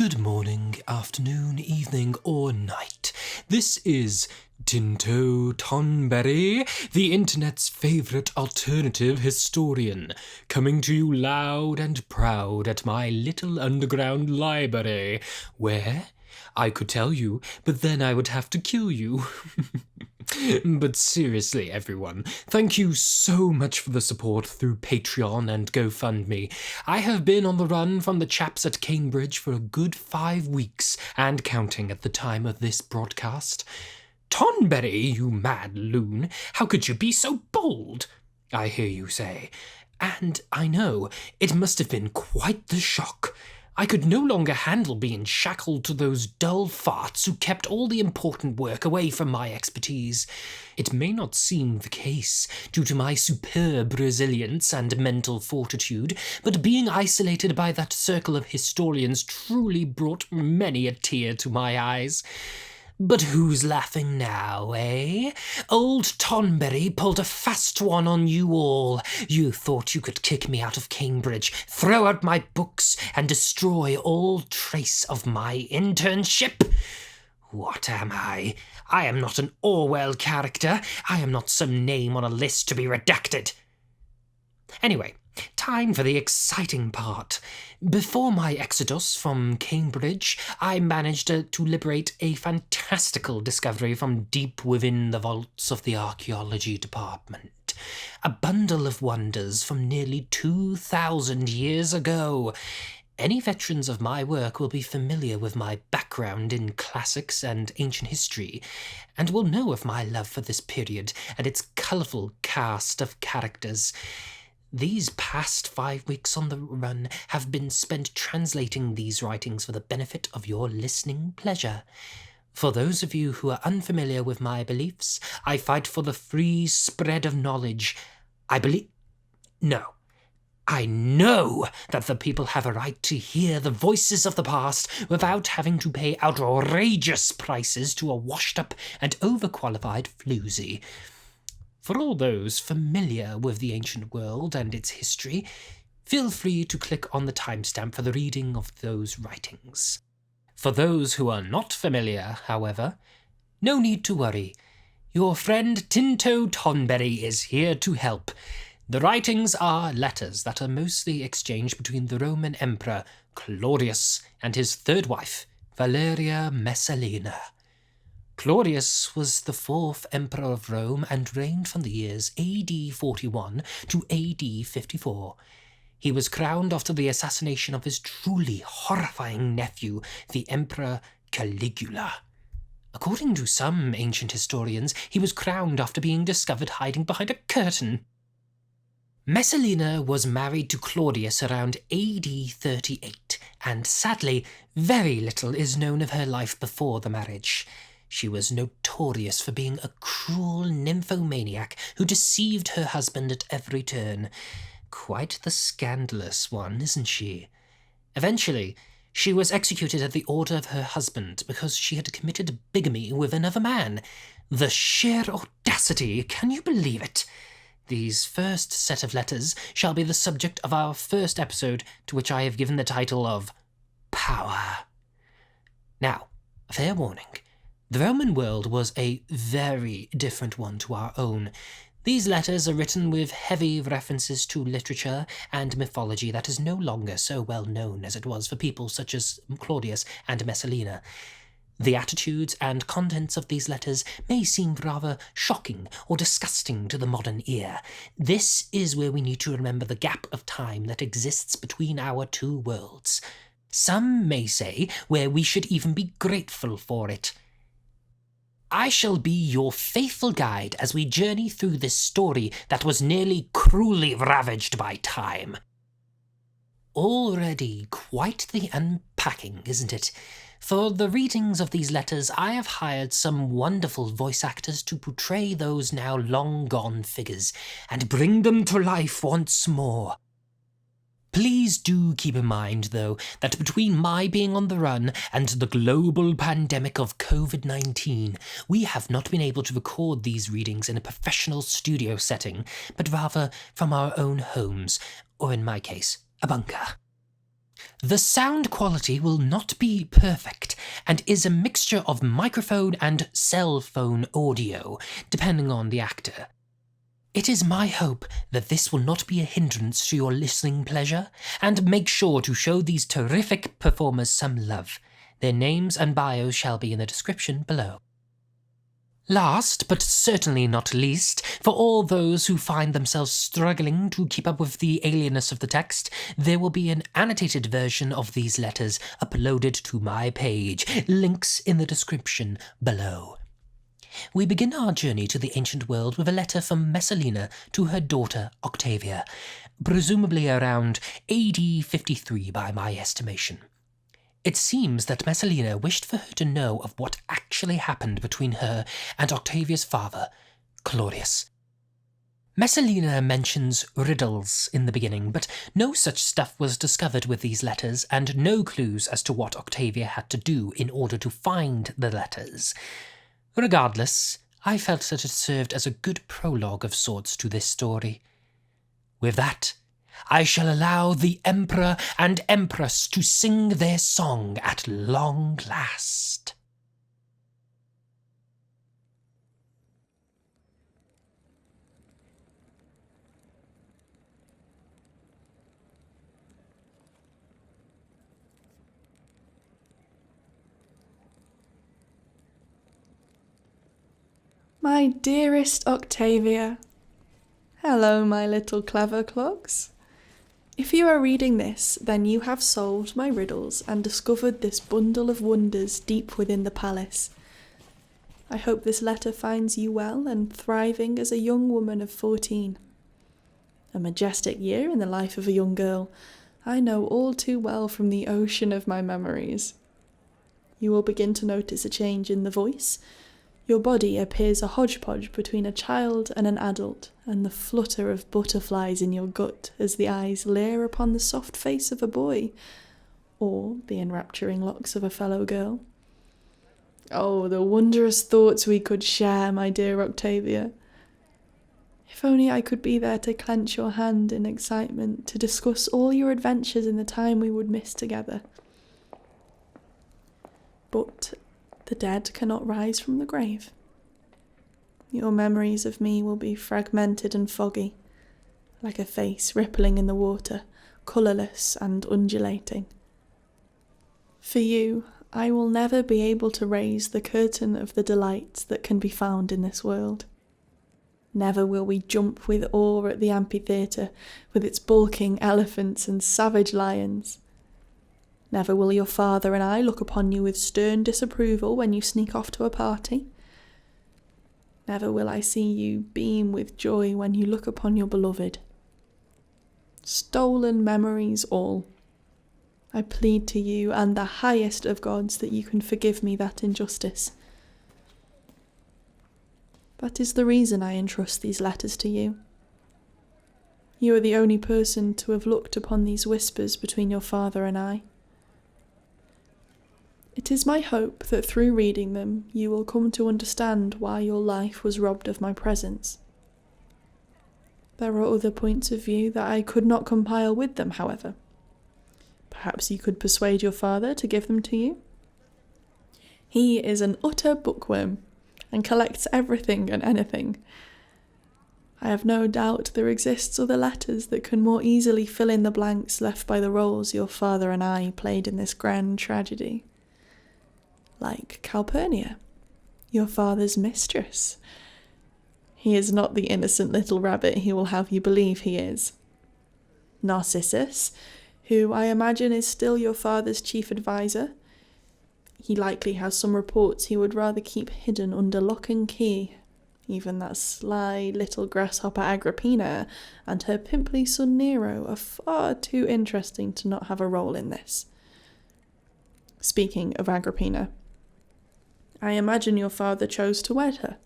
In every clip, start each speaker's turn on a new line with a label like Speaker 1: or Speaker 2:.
Speaker 1: Good morning, afternoon, evening, or night. This is Tinto Tonberry, the internet's favourite alternative historian, coming to you loud and proud at my little underground library, where I could tell you, but then I would have to kill you. But seriously, everyone, thank you so much for the support through Patreon and GoFundMe. I have been on the run from the chaps at Cambridge for a good 5 weeks, and counting at the time of this broadcast. Tonberry, you mad loon, how could you be so bold? I hear you say. And I know, it must have been quite the shock. I could no longer handle being shackled to those dull farts who kept all the important work away from my expertise. It may not seem the case, due to my superb resilience and mental fortitude, but being isolated by that circle of historians truly brought many a tear to my eyes. But who's laughing now, eh? Old Tonberry pulled a fast one on you all. You thought you could kick me out of Cambridge, throw out my books, and destroy all trace of my internship? What am I? I am not an Orwell character. I am not some name on a list to be redacted. Anyway, time for the exciting part. Before my exodus from Cambridge, I managed to liberate a fantastical discovery from deep within the vaults of the archaeology department. A bundle of wonders from nearly 2,000 years ago. Any veterans of my work will be familiar with my background in classics and ancient history, and will know of my love for this period and its colourful cast of characters. These past 5 weeks on the run have been spent translating these writings for the benefit of your listening pleasure. For those of you who are unfamiliar with my beliefs, I fight for the free spread of knowledge. I know that the people have a right to hear the voices of the past without having to pay outrageous prices to a washed-up and overqualified floozy. For all those familiar with the ancient world and its history, feel free to click on the timestamp for the reading of those writings. For those who are not familiar, however, no need to worry. Your friend Tinto Tonberry is here to help. The writings are letters that are mostly exchanged between the Roman Emperor Claudius and his third wife, Valeria Messalina. Claudius was the 4th emperor of Rome and reigned from the years AD 41 to AD 54. He was crowned after the assassination of his truly horrifying nephew, the Emperor Caligula. According to some ancient historians, he was crowned after being discovered hiding behind a curtain. Messalina was married to Claudius around AD 38, and sadly, very little is known of her life before the marriage. She was notorious for being a cruel nymphomaniac who deceived her husband at every turn. Quite the scandalous one, isn't she? Eventually, she was executed at the order of her husband because she had committed bigamy with another man. The sheer audacity, can you believe it? These first set of letters shall be the subject of our first episode, to which I have given the title of Power. Now, fair warning. The Roman world was a very different one to our own. These letters are written with heavy references to literature and mythology that is no longer so well known as it was for people such as Claudius and Messalina. The attitudes and contents of these letters may seem rather shocking or disgusting to the modern ear. This is where we need to remember the gap of time that exists between our two worlds. Some may say where we should even be grateful for it. I shall be your faithful guide as we journey through this story that was nearly cruelly ravaged by time. Already quite the unpacking, isn't it? For the readings of these letters, I have hired some wonderful voice actors to portray those now long-gone figures and bring them to life once more. Please do keep in mind, though, that between my being on the run and the global pandemic of COVID-19, we have not been able to record these readings in a professional studio setting, but rather from our own homes, or in my case, a bunker. The sound quality will not be perfect, and is a mixture of microphone and cell phone audio, depending on the actor. It is my hope that this will not be a hindrance to your listening pleasure, and make sure to show these terrific performers some love. Their names and bios shall be in the description below. Last, but certainly not least, for all those who find themselves struggling to keep up with the alienness of the text, there will be an annotated version of these letters uploaded to my page, links in the description below. We begin our journey to the ancient world with a letter from Messalina to her daughter Octavia, presumably around AD 53 by my estimation. It seems that Messalina wished for her to know of what actually happened between her and Octavia's father, Claudius. Messalina mentions riddles in the beginning, but no such stuff was discovered with these letters, and no clues as to what Octavia had to do in order to find the letters. Regardless, I felt that it served as a good prologue of sorts to this story. With that, I shall allow the Emperor and Empress to sing their song at long last.
Speaker 2: My dearest Octavia. Hello, my little clever clogs. If you are reading this, then you have solved my riddles and discovered this bundle of wonders deep within the palace. I hope this letter finds you well and thriving as a young woman of 14. A majestic year in the life of a young girl, I know all too well from the ocean of my memories. You will begin to notice a change in the voice. Your body appears a hodgepodge between a child and an adult, and the flutter of butterflies in your gut as the eyes leer upon the soft face of a boy, or the enrapturing locks of a fellow girl. Oh, the wondrous thoughts we could share, my dear Octavia. If only I could be there to clench your hand in excitement, to discuss all your adventures in the time we would miss together. But the dead cannot rise from the grave. Your memories of me will be fragmented and foggy, like a face rippling in the water, colourless and undulating. For you, I will never be able to raise the curtain of the delights that can be found in this world. Never will we jump with awe at the amphitheatre, with its bulking elephants and savage lions. Never will your father and I look upon you with stern disapproval when you sneak off to a party. Never will I see you beam with joy when you look upon your beloved. Stolen memories all. I plead to you and the highest of gods that you can forgive me that injustice. That is the reason I entrust these letters to you. You are the only person to have looked upon these whispers between your father and I. It is my hope that through reading them you will come to understand why your life was robbed of my presence. There are other points of view that I could not compile with them, however. Perhaps you could persuade your father to give them to you? He is an utter bookworm and collects everything and anything. I have no doubt there exists other letters that can more easily fill in the blanks left by the roles your father and I played in this grand tragedy. Like Calpurnia, your father's mistress. He is not the innocent little rabbit he will have you believe he is. Narcissus, who I imagine is still your father's chief advisor. He likely has some reports he would rather keep hidden under lock and key. Even that sly little grasshopper Agrippina and her pimply son Nero are far too interesting to not have a role in this. Speaking of Agrippina, I imagine your father chose to wed her.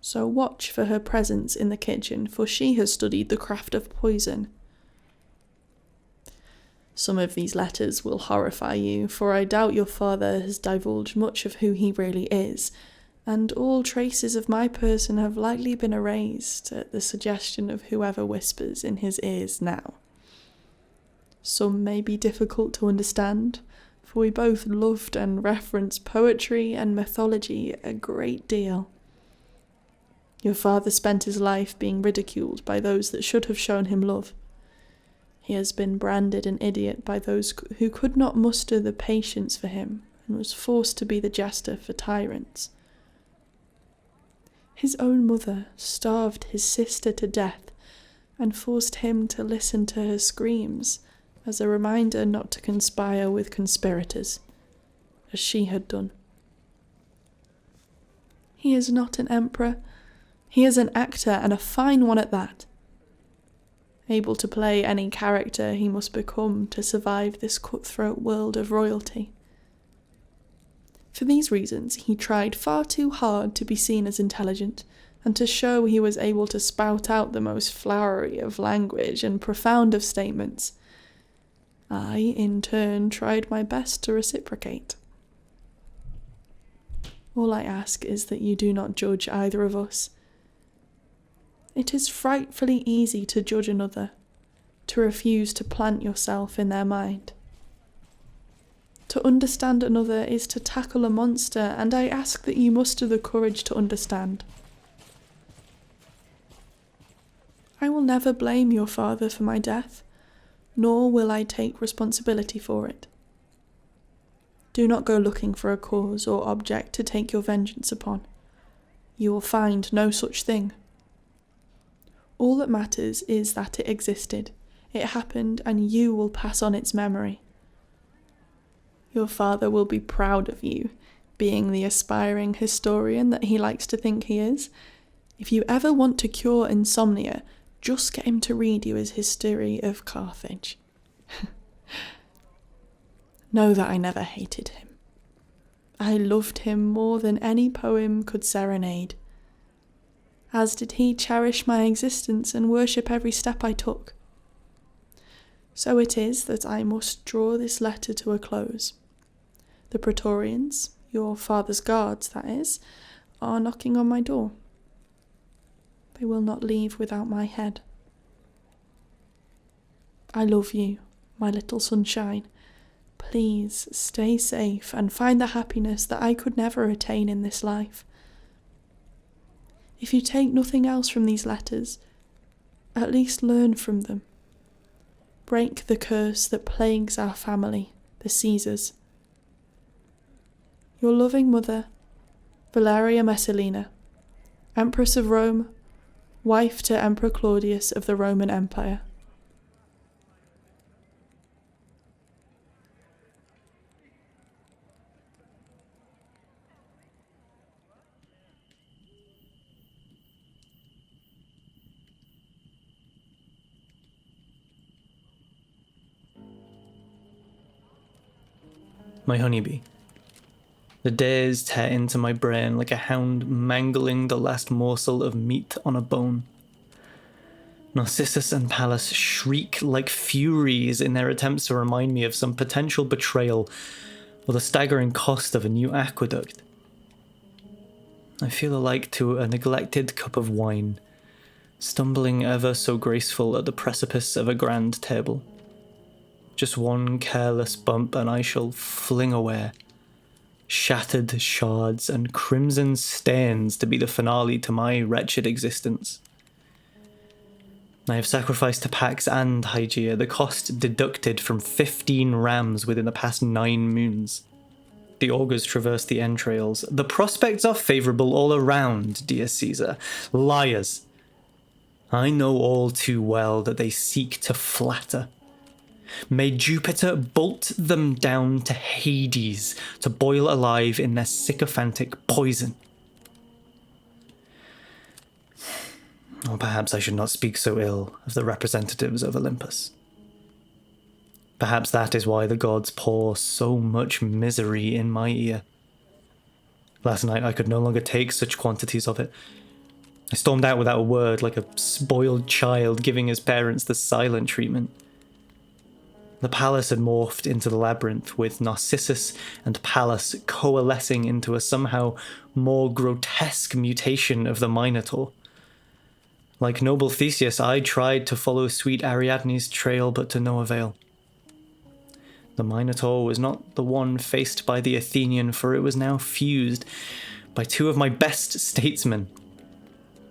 Speaker 2: So watch for her presence in the kitchen, for she has studied the craft of poison. Some of these letters will horrify you, for I doubt your father has divulged much of who he really is, and all traces of my person have likely been erased at the suggestion of whoever whispers in his ears now. Some may be difficult to understand, for we both loved and reverenced poetry and mythology a great deal. Your father spent his life being ridiculed by those that should have shown him love. He has been branded an idiot by those who could not muster the patience for him and was forced to be the jester for tyrants. His own mother starved his sister to death and forced him to listen to her screams as a reminder not to conspire with conspirators, as she had done. He is not an emperor. He is an actor, and a fine one at that. Able to play any character he must become to survive this cutthroat world of royalty. For these reasons, he tried far too hard to be seen as intelligent, and to show he was able to spout out the most flowery of language and profound of statements. I, in turn, tried my best to reciprocate. All I ask is that you do not judge either of us. It is frightfully easy to judge another, to refuse to plant yourself in their mind. To understand another is to tackle a monster, and I ask that you muster the courage to understand. I will never blame your father for my death, nor will I take responsibility for it. Do not go looking for a cause or object to take your vengeance upon. You will find no such thing. All that matters is that it existed, it happened, and you will pass on its memory. Your father will be proud of you, being the aspiring historian that he likes to think he is. If you ever want to cure insomnia, just get him to read you his history of Carthage. Know that I never hated him. I loved him more than any poem could serenade. As did he cherish my existence and worship every step I took. So it is that I must draw this letter to a close. The Praetorians, your father's guards, that is, are knocking on my door. They will not leave without my head. I love you, my little sunshine. Please stay safe and find the happiness that I could never attain in this life. If you take nothing else from these letters, at least learn from them. Break the curse that plagues our family, the Caesars. Your loving mother, Valeria Messalina, Empress of Rome, wife to Emperor Claudius of the Roman Empire.
Speaker 3: My honeybee. The days tear into my brain like a hound mangling the last morsel of meat on a bone. Narcissus and Pallas shriek like furies in their attempts to remind me of some potential betrayal or the staggering cost of a new aqueduct. I feel alike to a neglected cup of wine, stumbling ever so graceful at the precipice of a grand table. Just one careless bump and I shall fling away. Shattered shards and crimson stains to be the finale to my wretched existence. I have sacrificed to Pax and Hygeia the cost deducted from 15 rams within the past 9 moons. The augurs traverse the entrails. The prospects are favourable all around, dear Caesar. Liars. I know all too well that they seek to flatter. May Jupiter bolt them down to Hades to boil alive in their sycophantic poison. Or perhaps I should not speak so ill of the representatives of Olympus. Perhaps that is why the gods pour so much misery in my ear. Last night I could no longer take such quantities of it. I stormed out without a word, like a spoiled child giving his parents the silent treatment. The palace had morphed into the labyrinth, with Narcissus and Pallas coalescing into a somehow more grotesque mutation of the Minotaur. Like noble Theseus, I tried to follow sweet Ariadne's trail, but to no avail. The Minotaur was not the one faced by the Athenian, for it was now fused by two of my best statesmen.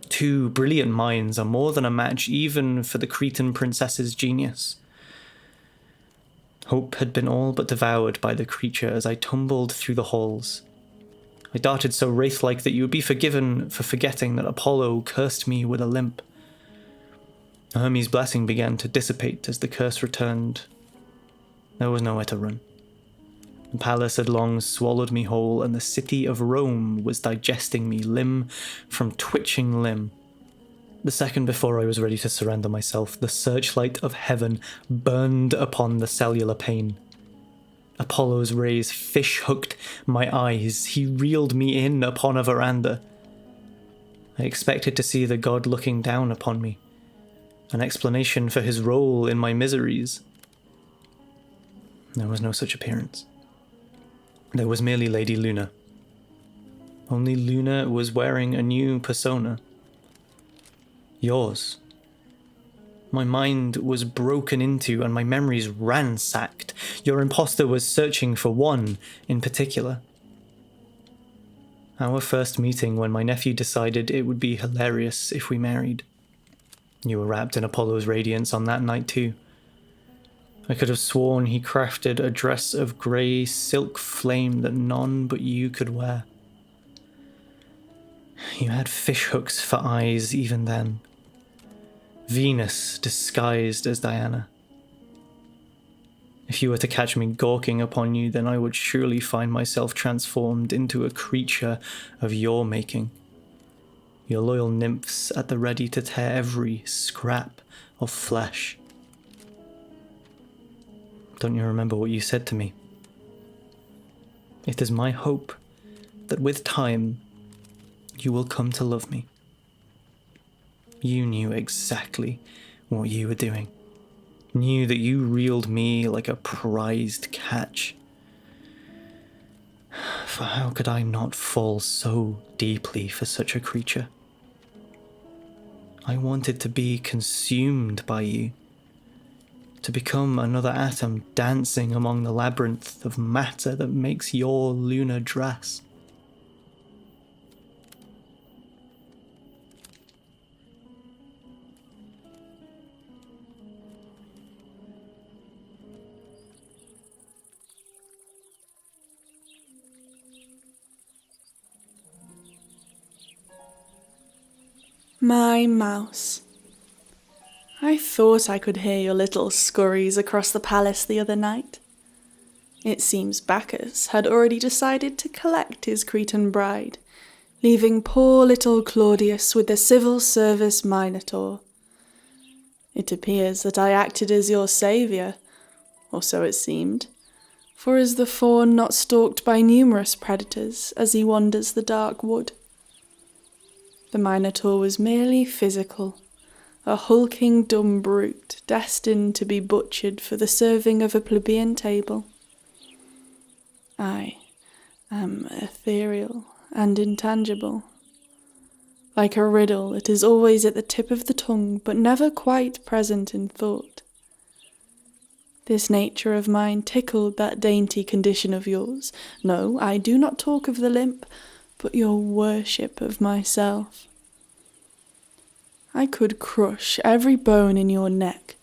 Speaker 3: Two brilliant minds are more than a match even for the Cretan princess's genius. Hope had been all but devoured by the creature as I tumbled through the halls. I darted so wraith-like that you would be forgiven for forgetting that Apollo cursed me with a limp. Hermes' blessing began to dissipate as the curse returned. There was nowhere to run. The palace had long swallowed me whole, and the city of Rome was digesting me limb from twitching limb. The second before I was ready to surrender myself, the searchlight of heaven burned upon the cellular pain. Apollo's rays fish-hooked my eyes. He reeled me in upon a veranda. I expected to see the god looking down upon me, an explanation for his role in my miseries. There was no such appearance. There was merely Lady Luna. Only Luna was wearing a new persona. Yours. My mind was broken into and my memories ransacked. Your imposter was searching for one in particular. Our first meeting, when my nephew decided it would be hilarious if we married. You were wrapped in Apollo's radiance on that night too. I could have sworn he crafted a dress of grey silk flame that none but you could wear. You had fishhooks for eyes even then. Venus disguised as Diana. If you were to catch me gawking upon you, then I would surely find myself transformed into a creature of your making. Your loyal nymphs at the ready to tear every scrap of flesh. Don't you remember what you said to me? It is my hope that with time, you will come to love me. You knew exactly what you were doing. Knew that you reeled me like a prized catch. For how could I not fall so deeply for such a creature? I wanted to be consumed by you. To become another atom dancing among the labyrinth of matter that makes your lunar dress.
Speaker 2: My mouse. I thought I could hear your little scurries across the palace the other night. It seems Bacchus had already decided to collect his Cretan bride, leaving poor little Claudius with the civil service Minotaur. It appears that I acted as your saviour, or so it seemed, for is the fawn not stalked by numerous predators as he wanders the dark wood? The Minotaur was merely physical, a hulking dumb brute destined to be butchered for the serving of a plebeian table. I am ethereal and intangible, like a riddle that is always at the tip of the tongue but never quite present in thought. This nature of mine tickled that dainty condition of yours. No, I do not talk of the limp, but your worship of myself. I could crush every bone in your neck,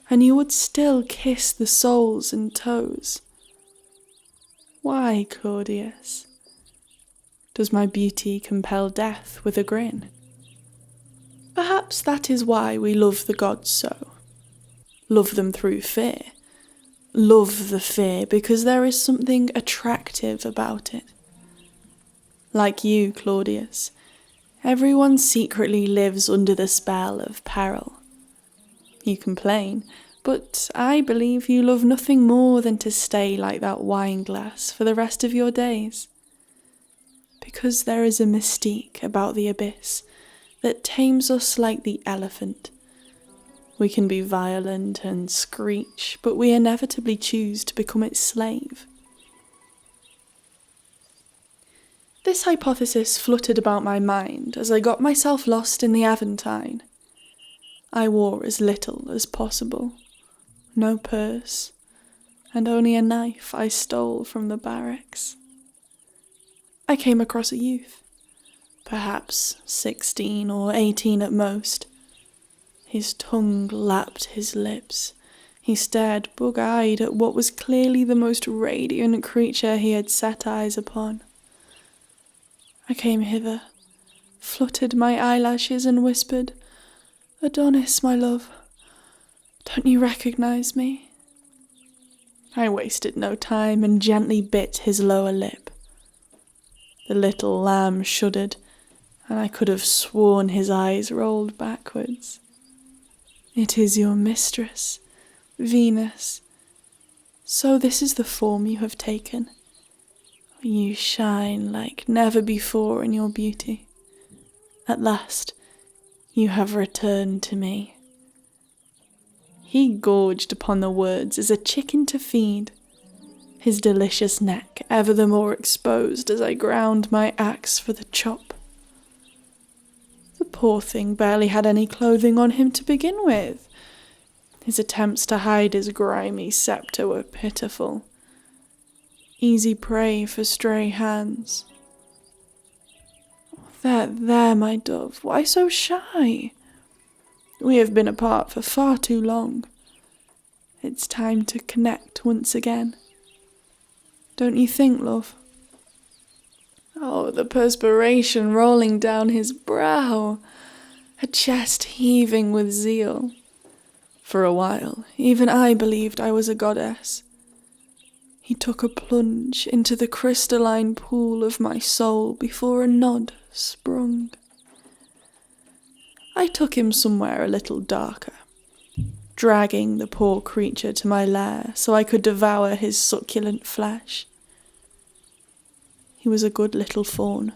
Speaker 2: and you would still kiss the soles and toes. Why, Claudius? Does my beauty compel death with a grin? Perhaps that is why we love the gods so. Love them through fear. Love the fear because there is something attractive about it. Like you, Claudius, everyone secretly lives under the spell of peril. You complain, but I believe you love nothing more than to stay like that wine glass for the rest of your days. Because there is a mystique about the abyss that tames us like the elephant. We can be violent and screech, but we inevitably choose to become its slave. This hypothesis fluttered about my mind as I got myself lost in the Aventine. I wore as little as possible. No purse, and only a knife I stole from the barracks. I came across a youth, perhaps 16 or 18 at most. His tongue lapped his lips. He stared bug-eyed at what was clearly the most radiant creature he had set eyes upon. I came hither, fluttered my eyelashes and whispered, "Adonis, my love, don't you recognize me?" I wasted no time and gently bit his lower lip. The little lamb shuddered, and I could have sworn his eyes rolled backwards. "It is your mistress, Venus. So this is the form you have taken. You shine like never before in your beauty. At last, you have returned to me." He gorged upon the words as a chicken to feed, his delicious neck ever the more exposed as I ground my axe for the chop. The poor thing barely had any clothing on him to begin with. His attempts to hide his grimy sceptre were pitiful. Easy prey for stray hands. There, my dove, why so shy? We have been apart for far too long. It's time to connect once again. Don't you think, love? Oh, the perspiration rolling down his brow, a chest heaving with zeal. For a while, even I believed I was a goddess. He took a plunge into the crystalline pool of my soul before a nod sprung. I took him somewhere a little darker, dragging the poor creature to my lair so I could devour his succulent flesh. He was a good little fawn,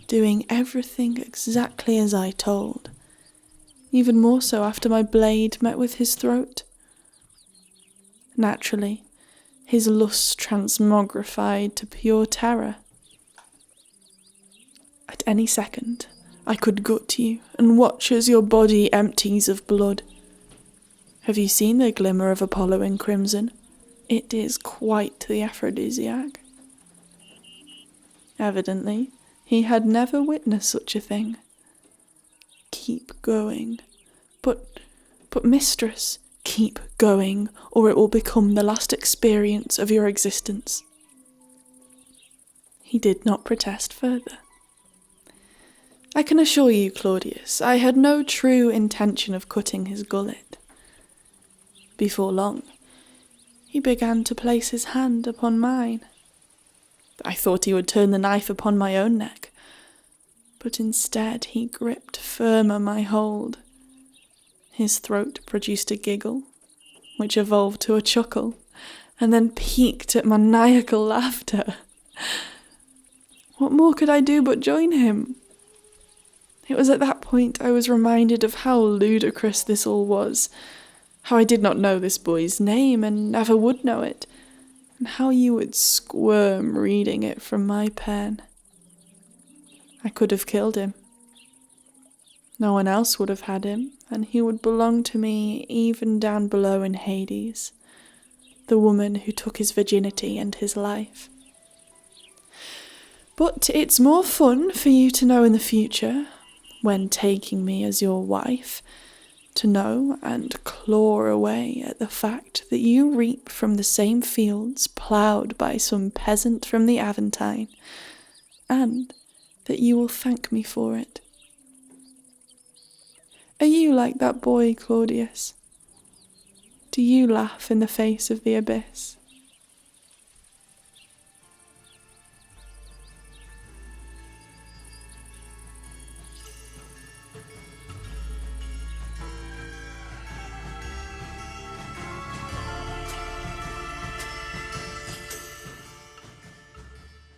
Speaker 2: doing everything exactly as I told, even more so after my blade met with his throat. Naturally, his lust transmogrified to pure terror. At any second, I could gut you and watch as your body empties of blood. Have you seen the glimmer of Apollo in crimson? It is quite the aphrodisiac. Evidently, he had never witnessed such a thing. Keep going. But mistress, keep going, or it will become the last experience of your existence. He did not protest further. I can assure you, Claudius, I had no true intention of cutting his gullet. Before long, he began to place his hand upon mine. I thought he would turn the knife upon my own neck, but instead he gripped firmer my hold. His throat produced a giggle, which evolved to a chuckle, and then peaked at maniacal laughter. What more could I do but join him? It was at that point I was reminded of how ludicrous this all was, how I did not know this boy's name and never would know it, and how you would squirm reading it from my pen. I could have killed him. No one else would have had him, and he would belong to me even down below in Hades, the woman who took his virginity and his life. But it's more fun for you to know in the future, when taking me as your wife, to know and claw away at the fact that you reap from the same fields ploughed by some peasant from the Aventine, and that you will thank me for it. Are you like that boy, Claudius? Do you laugh in the face of the abyss?